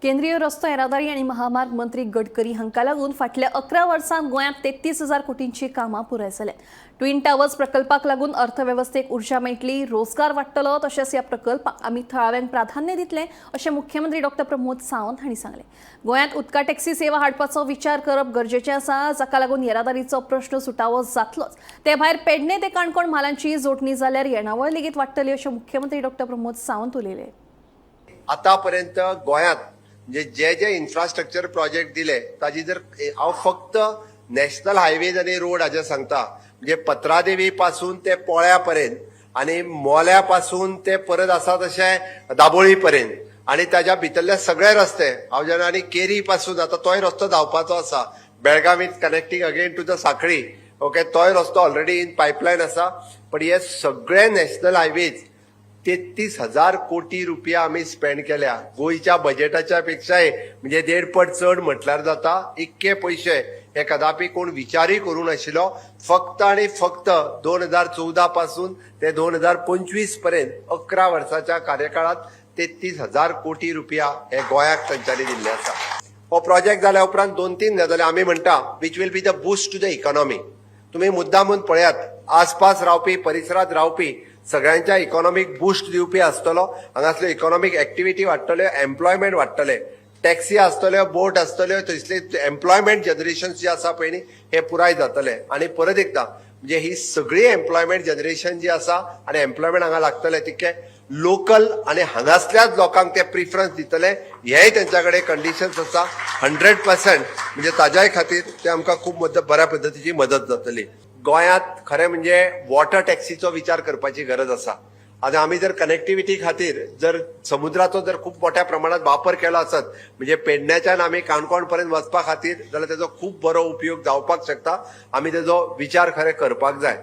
केंद्रीय रस्तो येरादारी आणि महामार्ग मंत्री गडकरी हांका लागून फाटल्या 11 वर्सांत गोंयांत 33,000 कोटींची कामां पुराय जाल्यात। ट्विन टावर्स प्रकल्पाक लागून अर्थवेवस्थेक उर्जा मेळटली, रोजगार वाडटलो, तशेंच ह्या प्रकल्पाक आमी थळाव्यांक प्राधान्य दितले अशें मुख्यमंत्री डॉ. प्रमोद सावंत हांणी सांगलें। गोंयांत उदका टॅक्सी सेवा हाडपाचो विचार करप गरजेचें आसा, जाका लागून येरादारीचो प्रश्न सुटावो जातलोच। ते भायर पेडणे ते काणकोण म्हालांची जोडणी जाल्यार येणावळ लेगीत वाडटली अशें मुख्यमंत्री डॉ. प्रमोद सावंत उलयले। आतापर्यंत गोंयांत जे इन्फ्रास्ट्रक्चर प्रोजेक्ट दिले ताजी जर हांव फक्त नॅशनल हायवेज आनी रोड हाजे सांगता, म्हणजे पत्रादेवी पासून ते पोळ्या पर्यंत आनी मोल्या पासून ते परत आसा तशें दाबोळी पर्यंत आनी ताज्या भितरले सगळे रस्ते हांव आनी केरी पासून आता तोय रस्तो धांवपाचो आसा, Belgaum is connecting again to the Sanquelim, okay, तोय रस्तो ऑलरेडी इन पायपलायन आसा। पण हे सगळे नॅशनल हायवेज 33,000 कोटी रुपया आम्ही स्पेंड केल्या। गोयच्या बजेटाच्या पेक्षाय म्हणजे 1.5 पट चड म्हटल्यार जाता। इतके पैसे हे कदापि कोण विचारही करूं नाशिल्लो। फक्त आणि फक्त 2014 पासून ते 2025 पर्यंत 11 वर्षाच्या कार्यकाळात 33,000 कोटी रुपया हे गोंयाक तांच्यांनी दिल्ले आसा। हो प्रोजेक्ट जाल्या उपरांत 2-3 गजाली आमी म्हणटा which will be the boost to the economy. तुम्ही मुद्दामून पळयात, आसपास रावपी परिसरात रावपी सगळ्यांच्या इकॉनॉमिक बूस्ट दिवपी आसतलो, हांगासल्यो इकॉनॉमिक एक्टिविटी वाडटल्यो, एम्प्लॉयमेंट वाडटले, टॅक्सी आसतल्यो, बोट आसतल्यो, थंयसले एम्प्लॉयमेंट जनरेशन जे आसा पळय न्ही हे पुराय जातले। आणि परत एकदा म्हणजे ही सगळी एम्प्लॉयमेंट जनरेशन जी आसा आनी एम्प्लॉयमेंट हांगा लागतले तितके लोकल आनी हांगासल्याच लोकांक ते प्रिफरन्स दितले, हेय त्यांच्याकडे कंडिशन्स आसा 100%। म्हणजे ताज्याय खातीर ते आमकां खूब बऱ्या पद्धतीची मदत जातली। गोंयांत खरें म्हणजे वॉटर टॅक्सीचो विचार करपाची गरज आसा। आता आम्ही जर कनेक्टिव्हिटी खातीर जर समुद्राचो जर खूप मोठ्या प्रमाणात वापर केलो आसत, म्हणजे पेडण्याच्यान आमी काणकोण पर्यंत वचपा खातीर, जाल्यार तेजो खूप बरो उपयोग जावपाक शकता। आमी तेजो विचार खरें करपाक जाय।